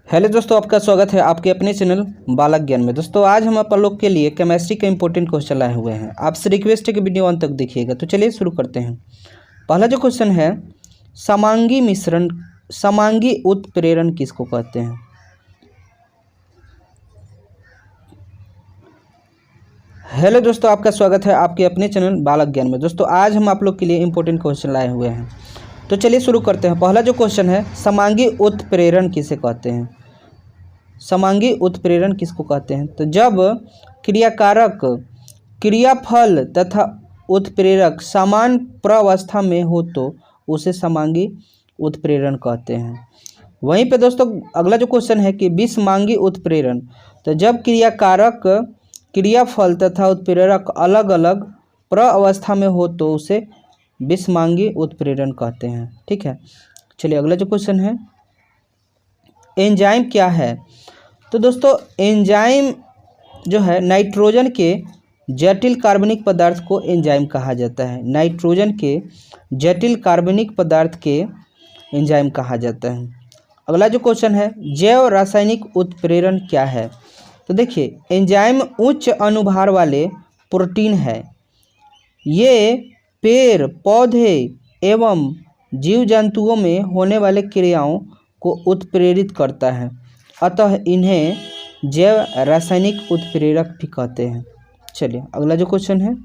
Hello दोस्तों, आपका स्वागत है आपके अपने चैनल बालक ज्ञान में। दोस्तों आज हम आप लोग के लिए केमिस्ट्री का इंपॉर्टेंट क्वेश्चन लाए हुए हैं। आपसे रिक्वेस्ट है कि वीडियो अंत तक देखिएगा। तो चलिए शुरू करते हैं। पहला जो क्वेश्चन है, समांगी उत्प्रेरण किसको कहते हैं? हेलो दोस्तों, आपका स्वागत है आपके अपने चैनल बालक ज्ञान में। दोस्तों आज हम आप लोग के लिए इंपॉर्टेंट क्वेश्चन लाए हुए हैं। तो चलिए शुरू करते हैं। पहला जो क्वेश्चन है, समांगी उत्प्रेरण किसे कहते हैं? समांगी उत्प्रेरण किसको कहते हैं? तो जब क्रियाकारक, क्रियाफल तथा उत्प्रेरक समान प्रावस्था में हो तो उसे समांगी उत्प्रेरण कहते हैं। वहीं पे दोस्तों अगला जो क्वेश्चन है कि विषमांगी उत्प्रेरण, तो जब क्रियाकारक, क्रियाफल तथा उत्प्रेरक अलग अलग प्रावस्था में हो तो उसे विषमांगी उत्प्रेरण कहते हैं। ठीक है, चलिए अगला जो क्वेश्चन है, एंजाइम क्या है? तो दोस्तों एंजाइम जो है, नाइट्रोजन के जटिल कार्बनिक पदार्थ को एंजाइम कहा जाता है। नाइट्रोजन के जटिल कार्बनिक पदार्थ के एंजाइम कहा जाता है। अगला जो क्वेश्चन है, जैव रासायनिक उत्प्रेरण क्या है? तो देखिए एंजाइम उच्च अनुभार वाले प्रोटीन है। ये पेड़ पौधे एवं जीव जंतुओं में होने वाले क्रियाओं को उत्प्रेरित करता है, अतः इन्हें जैव रासायनिक उत्प्रेरक भी कहते हैं। चलिए अगला जो क्वेश्चन है,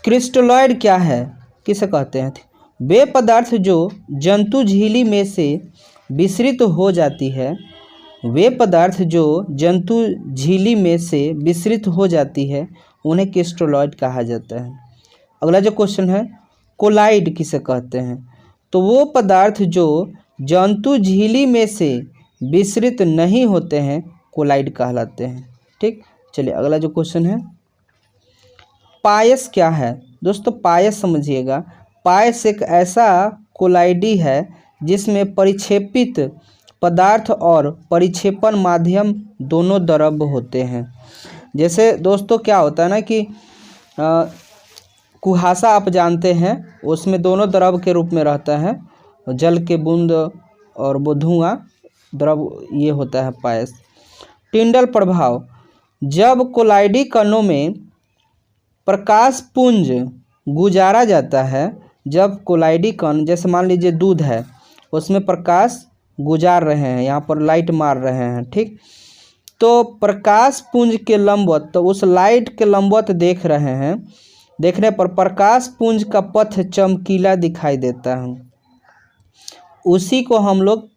क्रिस्टलॉइड क्या है, किसे कहते हैं? वे पदार्थ जो जंतु झिल्ली में से विसरित हो जाती है, वे पदार्थ जो जंतु झिल्ली में से विसरित हो जाती है उन्हें क्रिस्टलॉइड कहा जाता है। अगला जो क्वेश्चन है, कोलाइड किसे कहते हैं? तो वो पदार्थ जो जंतु झिल्ली में से विसरित नहीं होते हैं कोलाइड कहलाते हैं। ठीक, चलिए अगला जो क्वेश्चन है, पायस क्या है? दोस्तों पायस समझिएगा, पायस एक ऐसा कोलाइडी है जिसमें परिक्षेपित पदार्थ और परिक्षेपण माध्यम दोनों द्रव होते हैं। जैसे दोस्तों क्या होता है ना कि कुहासा आप जानते हैं, उसमें दोनों द्रव के रूप में रहता है, जल के बूंद और वो धुआं द्रव, ये होता है पायस। टिंडल प्रभाव, जब कोलाइडी कणों में प्रकाश पुंज गुजारा जाता है, जब कोलाइडी कण, जैसे मान लीजिए दूध है, उसमें प्रकाश गुजार रहे हैं, यहाँ पर लाइट मार रहे हैं, ठीक, तो प्रकाश पुंज के लंबवत, तो उस लाइट के लंबवत देख रहे हैं, देखने पर प्रकाश पुंज का पथ चमकीला दिखाई देता है, उसी को हम लोग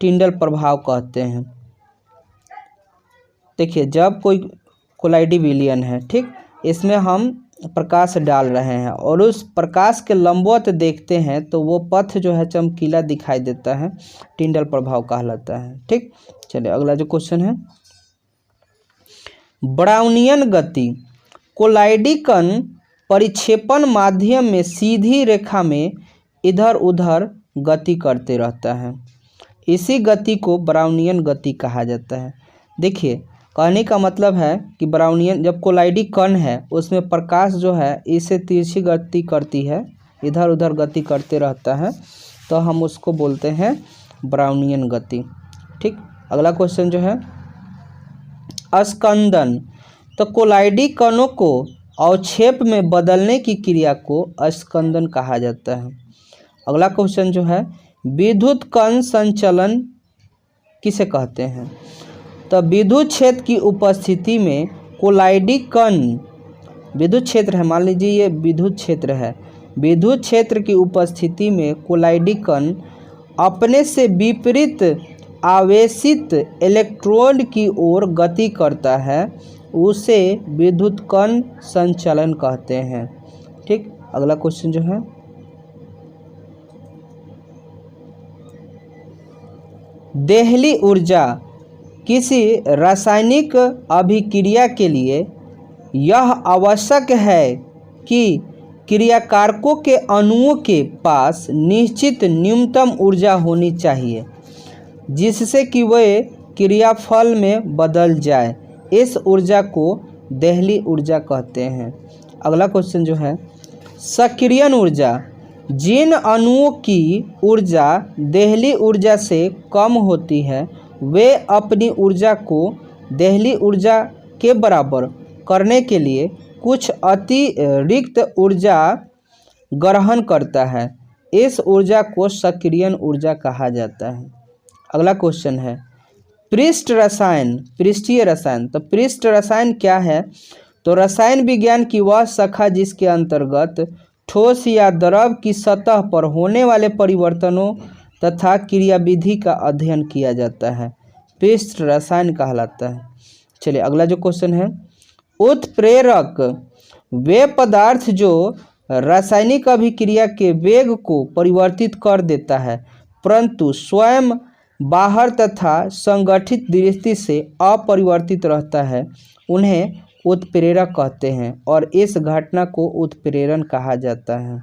टिंडल प्रभाव कहते हैं। देखिए जब कोई कोलाइडी विलयन है, ठीक, इसमें हम प्रकाश डाल रहे हैं और उस प्रकाश के लंबवत देखते हैं तो वो पथ जो है चमकीला दिखाई देता है, टिंडल प्रभाव कहलाता है। ठीक, चलिए अगला जो क्वेश्चन है, ब्राउनियन गति, कोलाइडी कण परिक्षेपण माध्यम में सीधी रेखा में इधर उधर गति करते रहता है, इसी गति को ब्राउनियन गति कहा जाता है। देखिए कहने का मतलब है कि ब्राउनियन, जब कोलाइडी कण है उसमें प्रकाश जो है इसे तिरछी गति करती है, इधर उधर गति करते रहता है, तो हम उसको बोलते हैं ब्राउनियन गति। ठीक, अगला क्वेश्चन जो है, अस्कंदन, तो कोलाइडी कणों को अवक्षेप में बदलने की क्रिया को अस्कंदन कहा जाता है। अगला क्वेश्चन जो है, विद्युत कण संचलन किसे कहते हैं? तो विद्युत क्षेत्र की उपस्थिति में कोलाइडी कण, विद्युत क्षेत्र है, मान लीजिए ये विद्युत क्षेत्र है, विद्युत क्षेत्र की उपस्थिति में कोलाइडी कण अपने से विपरीत आवेशित इलेक्ट्रोड की ओर गति करता है, उसे विद्युत कण संचलन कहते हैं। ठीक, अगला क्वेश्चन जो है, देहली ऊर्जा, किसी रासायनिक अभिक्रिया के लिए यह आवश्यक है कि क्रियाकारकों के अणुओं के पास निश्चित न्यूनतम ऊर्जा होनी चाहिए जिससे कि वे क्रियाफल में बदल जाए, इस ऊर्जा को देहली ऊर्जा कहते हैं। अगला क्वेश्चन जो है, सक्रियण ऊर्जा, जिन अणुओं की ऊर्जा देहली ऊर्जा से कम होती है वे अपनी ऊर्जा को देहली ऊर्जा के बराबर करने के लिए कुछ अतिरिक्त ऊर्जा ग्रहण करता है। इस ऊर्जा को सक्रियण ऊर्जा कहा जाता है। अगला क्वेश्चन है पृष्ठ रसायन, पृष्ठीय रसायन। तो पृष्ठ रसायन क्या है? तो रसायन विज्ञान की वह शाखा जिसके अंतर्गत ठोस या द्रव की सतह पर होने वाले परिवर्तनों तथा क्रियाविधि का अध्ययन किया जाता है, पृष्ठ रसायन कहलाता है। चलिए अगला जो क्वेश्चन है, उत्प्रेरक वे पदार्थ जो रासायनिक अभिक्रिया के वेग को परिवर्तित कर देता है परंतु स्वयं बाहर तथा संगठित दृष्टि से अपरिवर्तित रहता है, उन्हें उत्प्रेरक कहते हैं और इस घटना को उत्प्रेरण कहा जाता है।